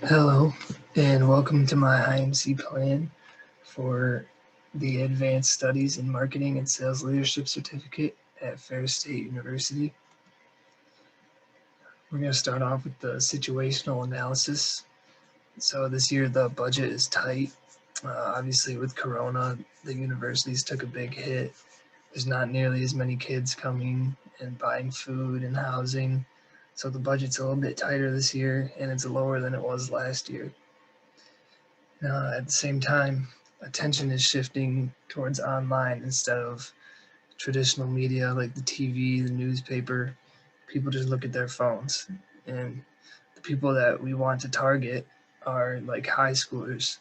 Hello, and welcome to my IMC Plan for the Advanced Studies in Marketing and Sales Leadership Certificate at Ferris State University. We're going to start off with the situational analysis. So this year the budget is tight. Obviously with Corona, the universities took a big hit. There's not nearly as many kids coming and buying food and housing. So the budget's a little bit tighter this year, and it's lower than it was last year. At the same time, attention is shifting towards online instead of traditional media like the TV, the newspaper. People just look at their phones. And the people that we want to target are like high schoolers.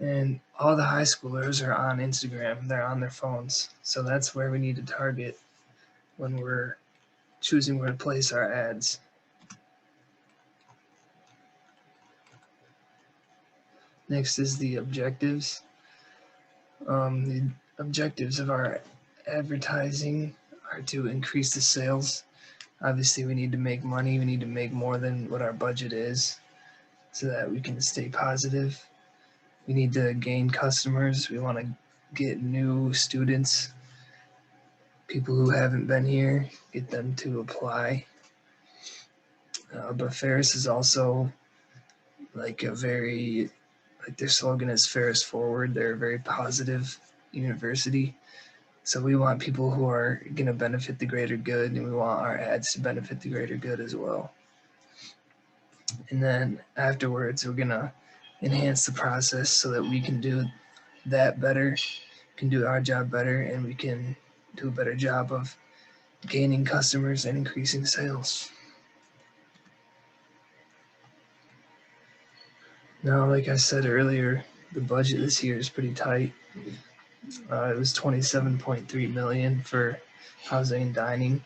And all the high schoolers are on Instagram, they're on their phones. So that's where we need to target when we're choosing where to place our ads. Next is the objectives. The objectives of our advertising are to increase the sales. Obviously, we need to make money. We need to make more than what our budget is so that we can stay positive. We need to gain customers. We want to get new students, people who haven't been here, get them to apply. But Ferris is also like their slogan is Ferris Forward. They're a very positive university. So we want people who are going to benefit the greater good, and we want our ads to benefit the greater good as well. And then afterwards, we're going to enhance the process so that we can do that better, can do our job better, and we can do a better job of gaining customers and increasing sales. Now, like I said earlier, the budget this year is pretty tight. It was $27.3 million for housing and dining,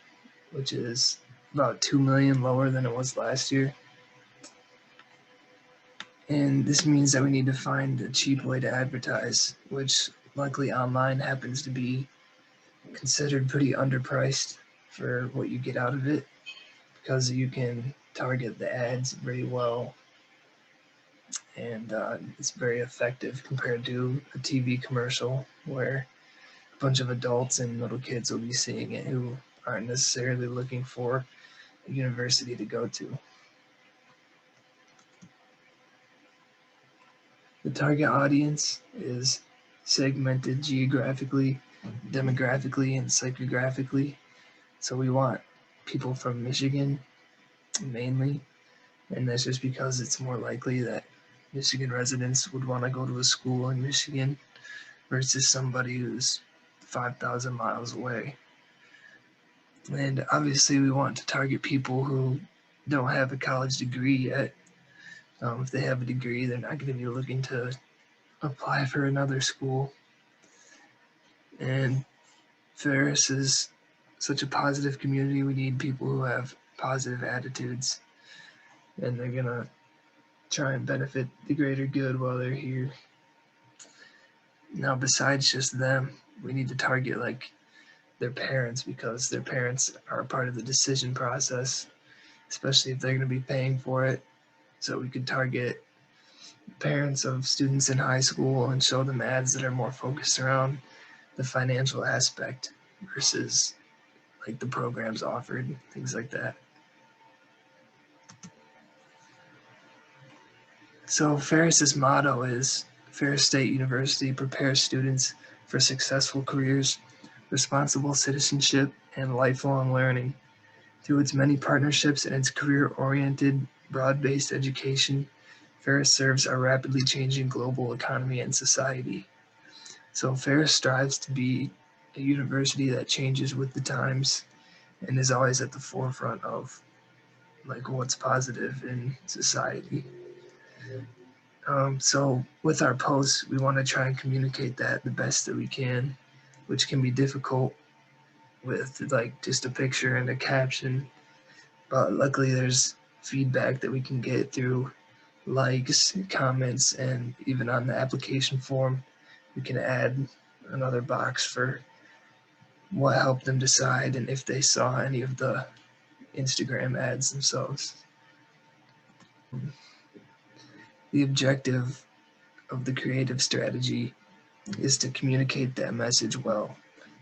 which is about $2 million lower than it was last year. And this means that we need to find a cheap way to advertise, which luckily online happens to be considered pretty underpriced for what you get out of it, because you can target the ads very well, and it's very effective compared to a TV commercial where a bunch of adults and little kids will be seeing it who aren't necessarily looking for a university to go to. The target audience is segmented geographically, demographically, and psychographically. So we want people from Michigan mainly, and that's just because it's more likely that Michigan residents would want to go to a school in Michigan versus somebody who's 5,000 miles away. And obviously we want to target people who don't have a college degree yet. If they have a degree, they're not going to be looking to apply for another school. And Ferris is such a positive community. We need people who have positive attitudes, and they're going to try and benefit the greater good while they're here. Now, besides just them, we need to target like their parents, because their parents are a part of the decision process, especially if they're going to be paying for it. So we could target parents of students in high school and show them ads that are more focused around the financial aspect versus like the programs offered, things like that. So Ferris's motto is Ferris State University prepares students for successful careers, responsible citizenship, and lifelong learning. Through its many partnerships and its career-oriented, broad-based education, Ferris serves our rapidly changing global economy and society. So Ferris strives to be a university that changes with the times and is always at the forefront of like what's positive in society. So with our posts, we want to try and communicate that the best that we can, which can be difficult with like just a picture and a caption. But luckily there's feedback that we can get through likes, comments, and even on the application form, we can add another box for what helped them decide and if they saw any of the Instagram ads themselves. The objective of the creative strategy is to communicate that message well.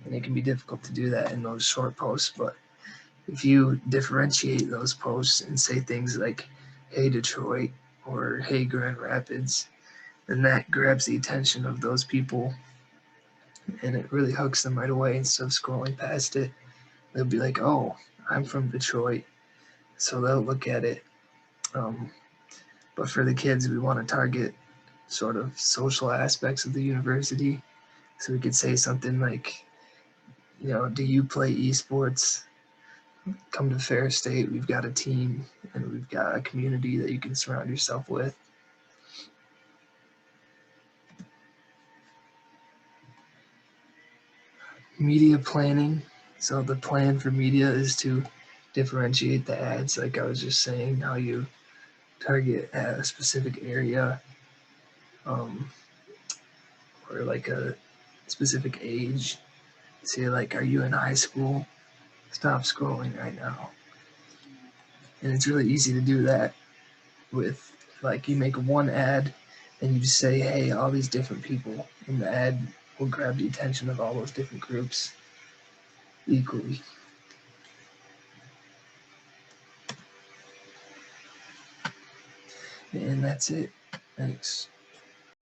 And it can be difficult to do that in those short posts, but if you differentiate those posts and say things like, hey Detroit, or hey Grand Rapids, then that grabs the attention of those people and it really hooks them right away instead of scrolling past it. They'll be like, oh, I'm from Detroit. So they'll look at it. But for the kids, we want to target sort of social aspects of the university. So we could say something like, do you play esports? Come to Fair State. We've got a team and we've got a community that you can surround yourself with. Media planning. So the plan for media is to differentiate the ads, like I was just saying, how you target at a specific area, um, or like a specific age. Say like, are you in high school? Stop scrolling right now. And it's really easy to do that with, like, you make one ad and you just say, hey, all these different people, and the ad will grab the attention of all those different groups equally. And that's it. Thanks.